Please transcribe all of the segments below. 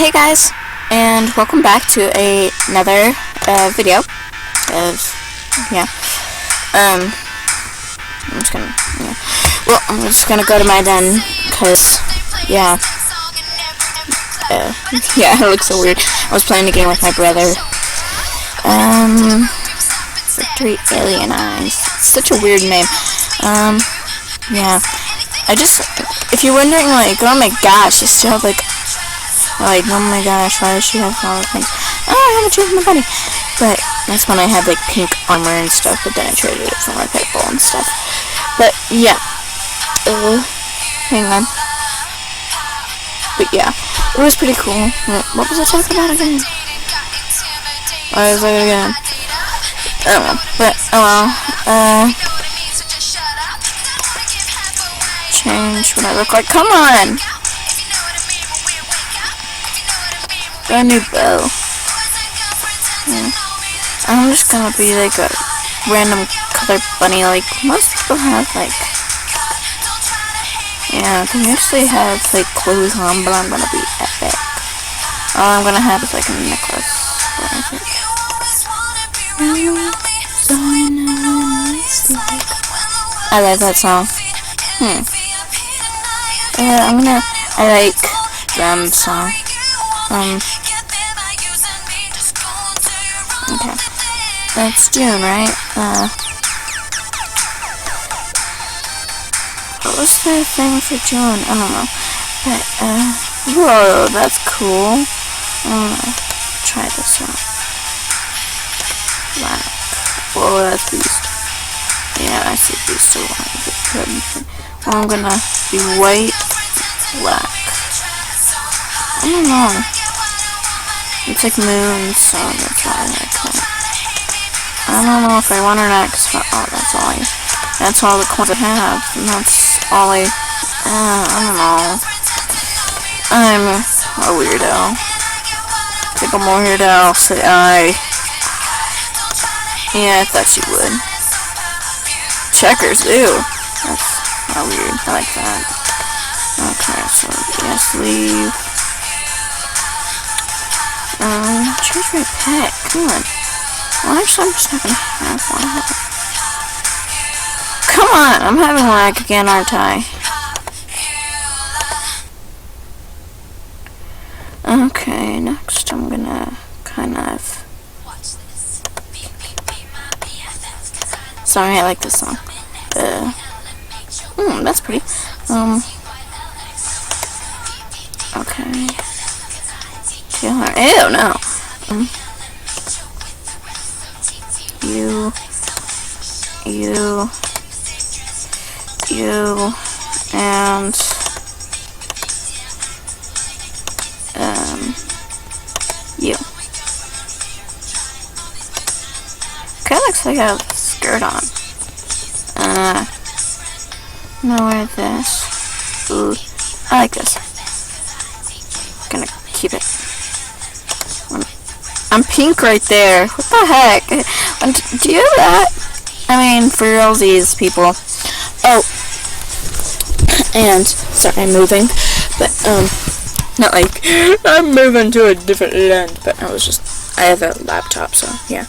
Hey guys, and welcome back to another video of, I'm just gonna go to my den, cause, it looks so weird. I was playing the game with my brother, Victory Alien Eyes, such a weird name, if you're wondering, like, oh my gosh, you still have, like, oh my gosh, why does she have all the things? Oh, I haven't changed my body. But that's when I had, like, pink armor and stuff, but then I traded it for my purple and stuff. But, yeah. Hang on. But, yeah. It was pretty cool. What was I talking about again? Why was I again? I don't know. But, change what I look like. Come on! Got a new bow. I'm just gonna be like a random color bunny, like most people have, like, they actually have, like, clothes on, but I'm gonna be epic. All I'm gonna have is, like, a necklace, I think. I love that song. I like them song. Okay. That's June, right? What was the thing for June? I don't know. But, whoa, that's cool. I'm gonna try this out. Black. Whoa, that's Beast. Yeah, I see Beast a lot. Well, I'm gonna be white, black. I don't know. It's like moon, so that's why I like that. I don't know if I want or not, cause that's all the coins I have, and that's all I don't know. I'm a weirdo. I think I'm a weirdo, say I. Yeah, I thought you would. Checkers, ew. That's not weird, I like that. Okay, so yes, leave. Change my pet. Come on. Well, actually, I'm just not gonna have one. Come on! I'm having lag again, aren't I? Okay, next I'm gonna kind of... Sorry, I like this song. That's pretty. Okay. Ew, no. You, and, you. Okay, looks like I have a skirt on. No, wear this. Ooh, I like this. Gonna keep it. I'm pink right there. What the heck? Do you have that? I mean, for all these people. Oh. And, sorry, I'm moving. But, not like, I'm moving to a different land. But I have a laptop, so, yeah.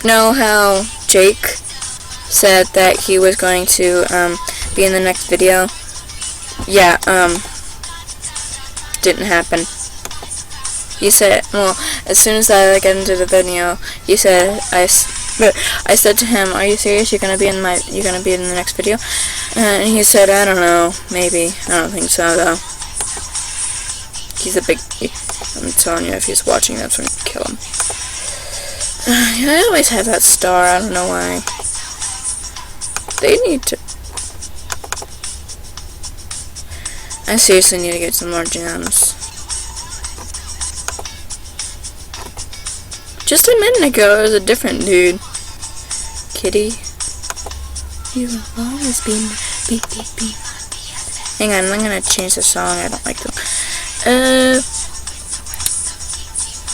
Know how Jake said that he was going to, be in the next video? Yeah, didn't happen. He said, well, as soon as I got into the video, he said, I said to him, "Are you serious? You're gonna be in the next video?" And he said, "I don't know, maybe. I don't think so, though." I'm telling you, if he's watching, that's when you kill him. I always have that star. I don't know why. They need to. I seriously need to get some more gems. Just a minute ago, it was a different dude. Kitty, you have always been beep beep beep. Hang on, I'm gonna change the song. I don't like the.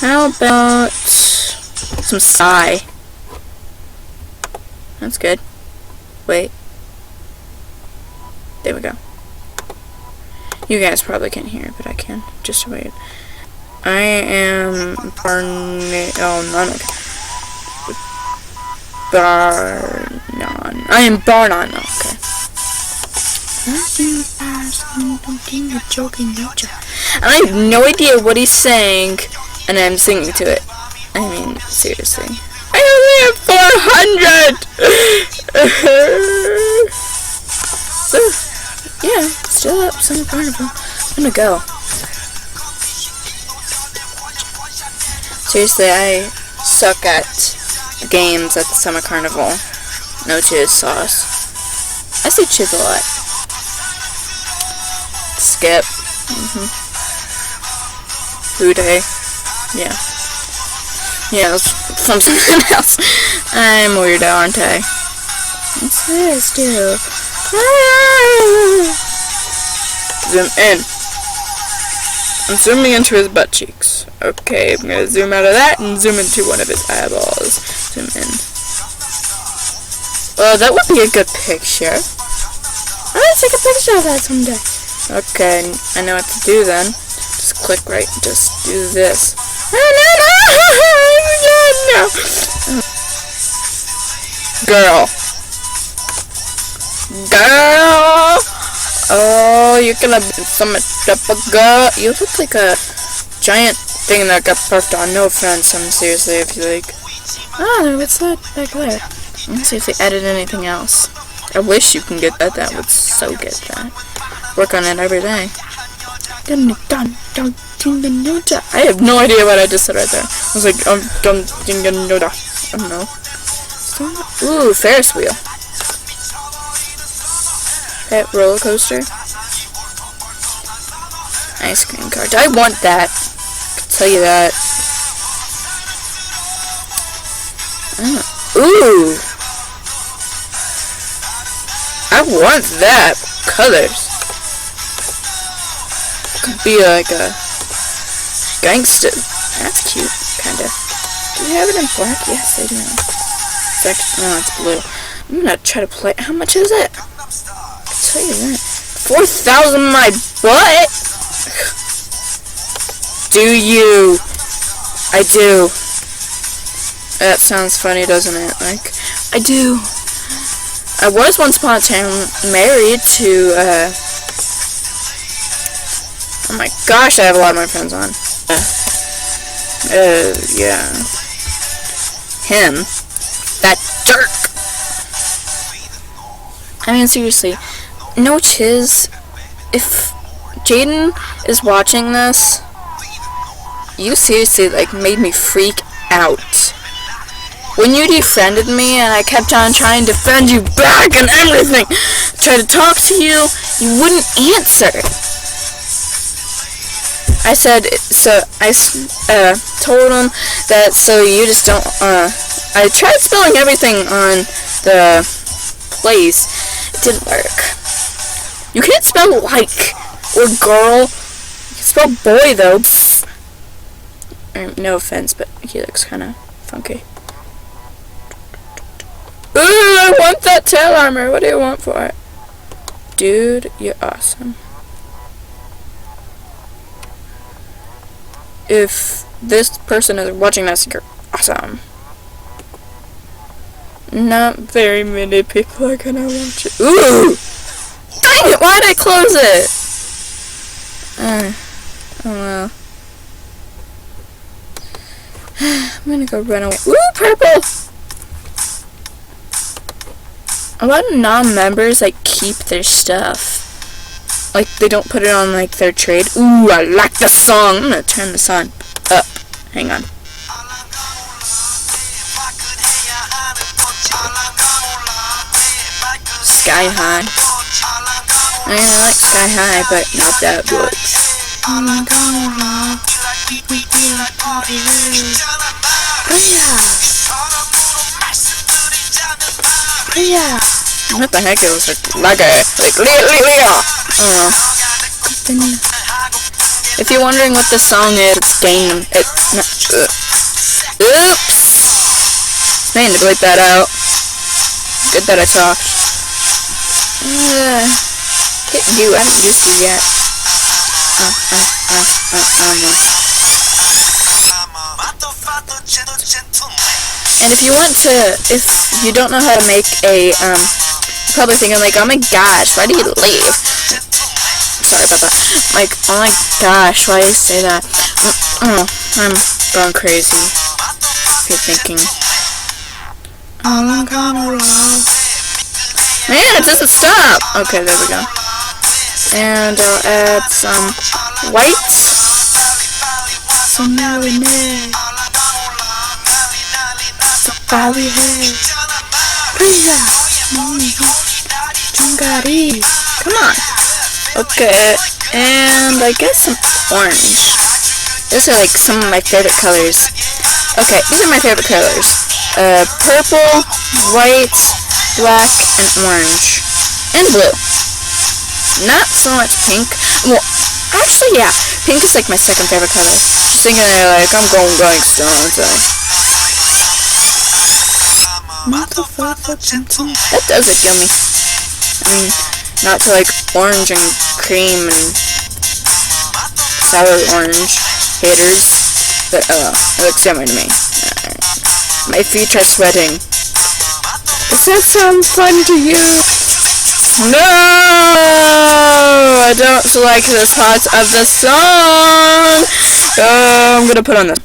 How about some Psy? That's good. Wait. There we go. You guys probably can't hear it, but I can. Just wait. I am Barnon. I am Barnon. Okay. I have no idea what he's saying, and I'm singing to it. I mean, seriously. I only have 400! So, yeah, still up, Summer Carnival. I'm gonna go. Seriously, I suck at games at the Summer Carnival. No chiz sauce. I say chiz a lot. Skip. Hooday. Yeah. Yeah, that's from something else. I'm weirdo, aren't I? What's this, dude? Zoom in. I'm zooming into his butt cheeks. Okay, I'm gonna zoom out of that and zoom into one of his eyeballs. Zoom in. Oh, that would be a good picture. I'll take a picture of that someday. Okay, I know what to do then. Just click right, just do this. No. Girl. Oh, you're gonna be so much up a girl. You look like a giant thing that got perfed on. No offense, I'm seriously, if you like. Oh, what's that back there? Let's see if they added anything else. I wish you can get that. That would so get that. Work on it every day. I have no idea what I just said right there. I was like, I don't know. Ooh, Ferris wheel. Pet roller coaster. Ice cream cart. I want that. I can tell you that. Ooh. I want that. Colors. Could be like a gangster. That's cute, kinda. Do you have it in black? Yes, I do. It's actually, no, it's blue. I'm gonna try to play. How much is it? I can tell you that. 4,000 my butt. Do you? I do. That sounds funny, doesn't it? Like, I do. I was once upon a time married to, oh my gosh, I have a lot of my friends on. Yeah. Him. That jerk. I mean, seriously. No chiz. If Jaden is watching this, you seriously, like, made me freak out. When you defriended me and I kept on trying to defend you back and everything, try to talk to you, you wouldn't answer. I said, so I told him that so you just don't, I tried spelling everything on the place. It didn't work. You can't spell like or girl. You can spell boy though. No offense, but he looks kind of funky. Ooh, I want that tail armor. What do you want for it? Dude, you're awesome. If this person is watching this, you're awesome. Not very many people are gonna watch it. Ooh! Dang it, why'd I close it? Oh well. I'm gonna go run away. Ooh, purple! A lot of non-members, like, keep their stuff. Like, they don't put it on, like, their trade. Ooh, I like the song. I'm gonna turn the song up. Hang on. Sky High. I mean, I like Sky High, but not that much. Yeah. What the heck? It was like Leah. If you're wondering what the song is, it's Game. Oops. I need to bleep that out. Good that I talked. Hit you. I haven't used you yet. And if you don't know how to make a, you're probably thinking like, oh my gosh, why did you leave? Sorry about that. Like, oh my gosh, why did you say that? I'm going crazy. If you're thinking, all I'm gonna roll. Man, it doesn't stop! Okay, there we go. And I'll add some whites. So now we know. Come on. Okay, and I guess some orange. These are like some of my favorite colors. Okay, these are my favorite colors. Purple, white, black, and orange. And blue. Not so much pink. Well, actually, yeah. Pink is like my second favorite color. Just thinking they're like, I'm going gangsta, aren't I? That does it, yummy. I mean, not to like orange and cream and sour orange haters, but it looks yummy to me. My feet are sweating. Does that sound fun to you? No! I don't like this part of the song! I'm gonna put on this.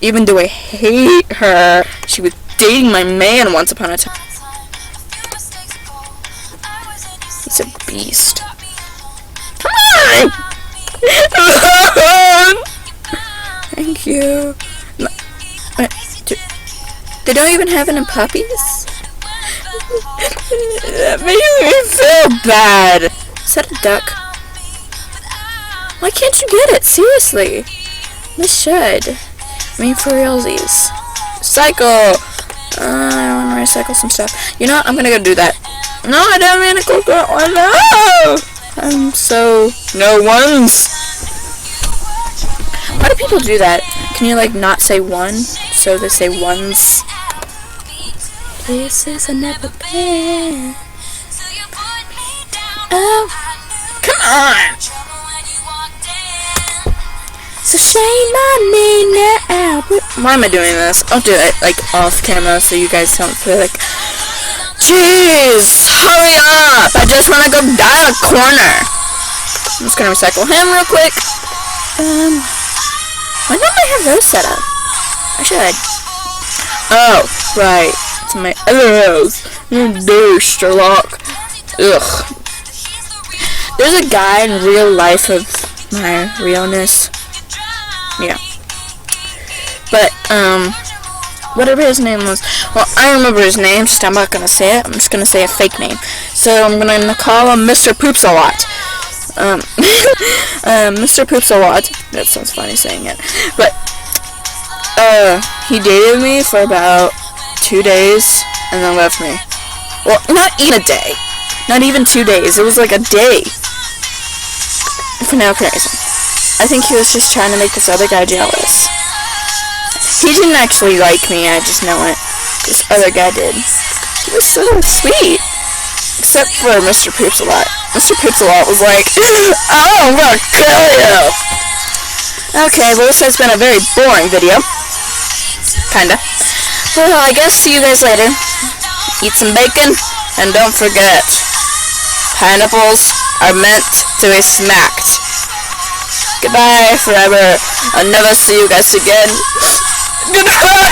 Even though I hate her, she was dating my man once upon a time. He's a beast. Come on! Thank you. They don't even have any puppies? That made me feel bad. Is that a duck? Why can't you get it? Seriously. This should. I mean, for realsies. Recycle! I want to recycle some stuff. You know what? I'm gonna go do that. No, I don't mean to click that one. No! I'm so... No ones! Why do people do that? Can you, like, not say one? So they say ones. Places I've never been. Oh, come on! So shame on me now. Why am I doing this? I'll do it like off camera so you guys don't feel like, jeez, hurry up! I just want to go down a corner. I'm just gonna recycle him real quick. Why don't I have those set up? I should. Oh, right. It's my other house. You douche, Sherlock. Ugh. There's a guy in real life of my realness. Yeah. But, whatever his name was. Well, I remember his name, just I'm not gonna say it. I'm just gonna say a fake name. So I'm gonna call him Mr. Poops a lot. Mr. Poops a lot. That sounds funny saying it. But, he dated me for about 2 days and then left me. Well, not even a day. Not even 2 days. It was like a day. For no reason. I think he was just trying to make this other guy jealous. He didn't actually like me, I just know it. This other guy did. He was so sweet. Except for Mr. Poops-a-lot. Mr. Poops-a-lot was like, oh, I'm gonna kill you! Okay, well this has been a very boring video. Kinda. Well, I guess see you guys later. Eat some bacon, and don't forget, pineapples are meant to be smacked. Goodbye forever. I'll never see you guys again. Goodbye!